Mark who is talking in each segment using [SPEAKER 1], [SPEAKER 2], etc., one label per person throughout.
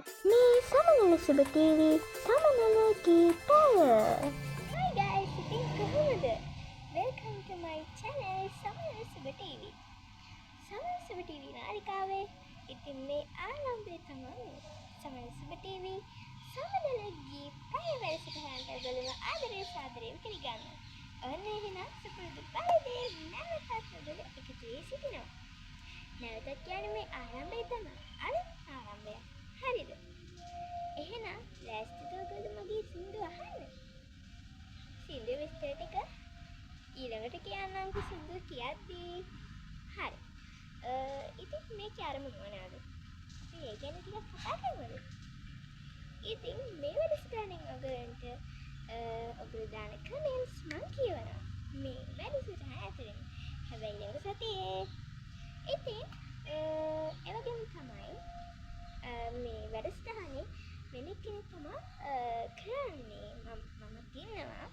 [SPEAKER 1] මේ සමනල සුබ TV සමනල ගීතය.
[SPEAKER 2] Hi guys, ඉතින් කොහොමද? Welcome to my channel සමනල සුබ TV. සමනල සුබ TV නාලිකාවේ ඉතින් මේ ආරම්භය තමයි සමනල සුබ TV සමනල ගීතය වැඩසටහනට ඔයගොල්ලෝ ආදරේ සාදරයෙන් පිළිගන්න. ඔන්න එහෙනම් සුපුරුදු පරිදි නැවතත් ඔයගොල්ලෝ එකතු වී සිටිනවා. නැවතත් කියන්නේ මේ ආරම්භය තමයි. අලුත් ආරම්භය. හරිද? එහෙනම් ලෑස්තිද ඔයගොල්ලෝ මගේ සින්දුව අහන්න? සින්දුව විස්තර ටික ඊළඟට කියන්නම් සින්දුව කියද්දී. හරි. ඉතින් මේකේ අරමුණ මොනවද? අපි ඒ ගැන ටිකක් කතා කරමුද? ඉතින් මේ වැඩසටහනෙන් ඔයගොල්ලන්ට ඔයගොල්ලෝ දාන කමෙන්ට්ස් මම කියවනවා. මේ වැඩසටහන ඇතුළේ. හැබැයි ඊළඟ සතියේ. ඉතින් ඒ වගේම තමයි මේ වැඩසටහනේ වෙන කෙනෙක් තමයි කරන්නේ. මම කියනවා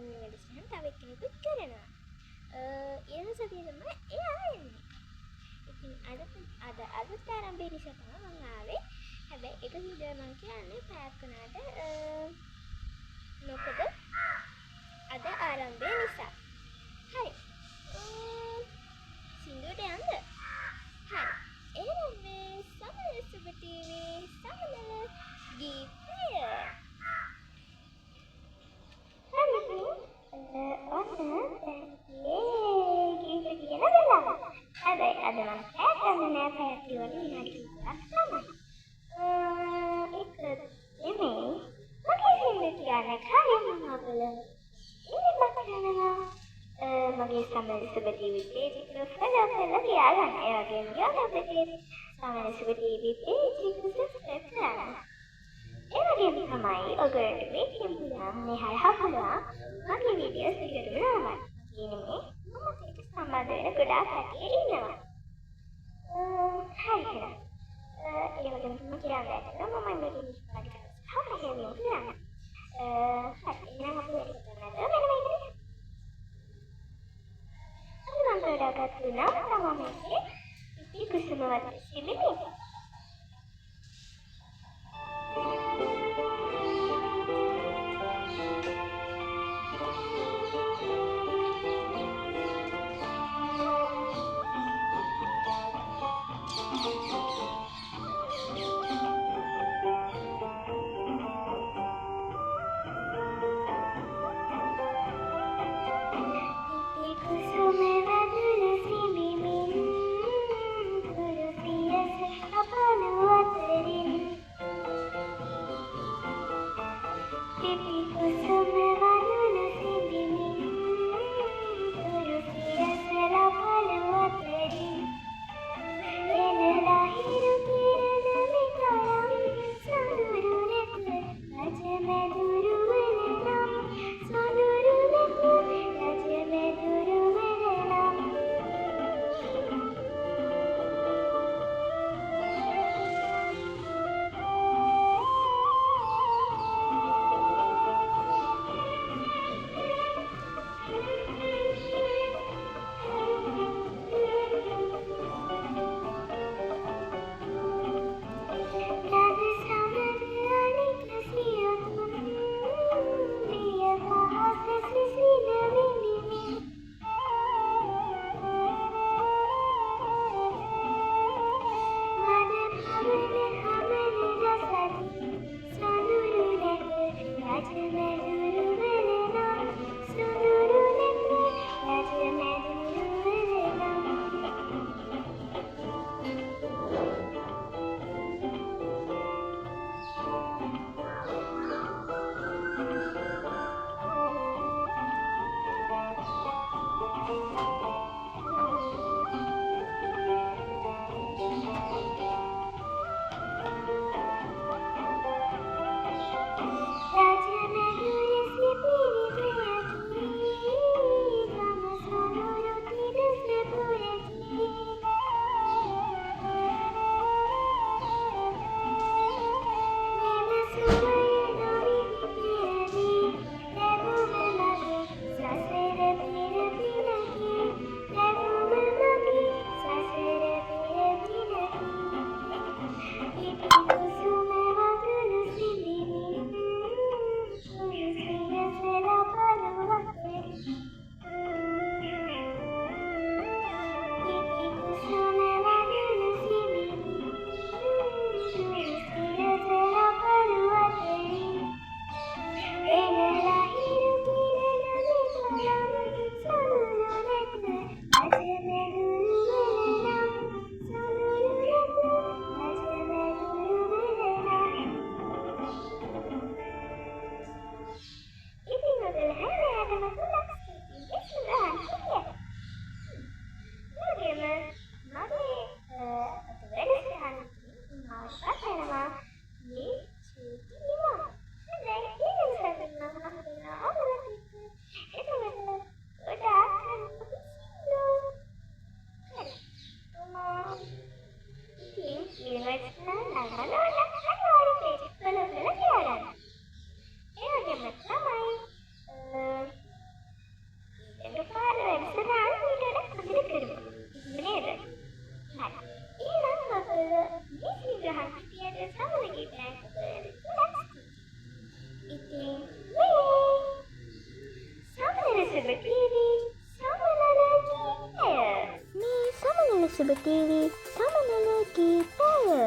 [SPEAKER 2] මේ වැඩසටහන තව එක්කෙනෙකුත් කරනවා. ඊළඟ සතියේ තමයි එයා එන්නේ. ඉතින් අද අලුත් ආරම්භය නිසා තමයි මම ආවේ. හැබැයි එක සිදුව මම කියන්නේ පැයක් වුණාට මොකද අද ආරම්භය නිසා. හරි. සින්දුවට යන්න. හරි. එහෙනම් මේ සමනල සුබ TV සමනල ගීතය. හරි. ඔන්න දැන් ගීත කියන වෙලාව. හැබැයි අද මම පැය ගන්න නෑ. පැයක් ඉවර විනාඩි 30ක් තමයි. ඒක නෙමෙයි. මගේ සින්දුව කියන්න කලින් මම ඔයගොල්ලෝ ඉල්ලීමක් කරනවා. මගේ සමනල සුබ TV page එක follow කරලා තියාගන්න. ඒ වගේම YouTube එකේ සමනල සුබ TV page එක subscribe කරන්න. ඒ වගේම තමයි ඔයගොල්ලන්ට මේ කියන්න මේ හරහා පුළුවන් මගේ වීඩියෝස් එකට බලන්න. ඊනේ මම ඒක සම්බන්ධ වෙන ගොඩාක් කට්ටිය ඉන්නවා. හරි එහෙනම්. ඒ වගේම මම කියන්නේ මම මේ විදිහට හරියටම කරන්න. හරි එහෙනම් අපි වැඩි කරන්නද වෙන මේකට. මම ගොඩාක් තුනා තමයි මේකේ ඉති කුසුමවත් ඉන්නේ. sama lagi plan itin sama na Suba TV sama na lagi tayo.
[SPEAKER 1] Nih, sama na Suba TV, sama na lagi tayo.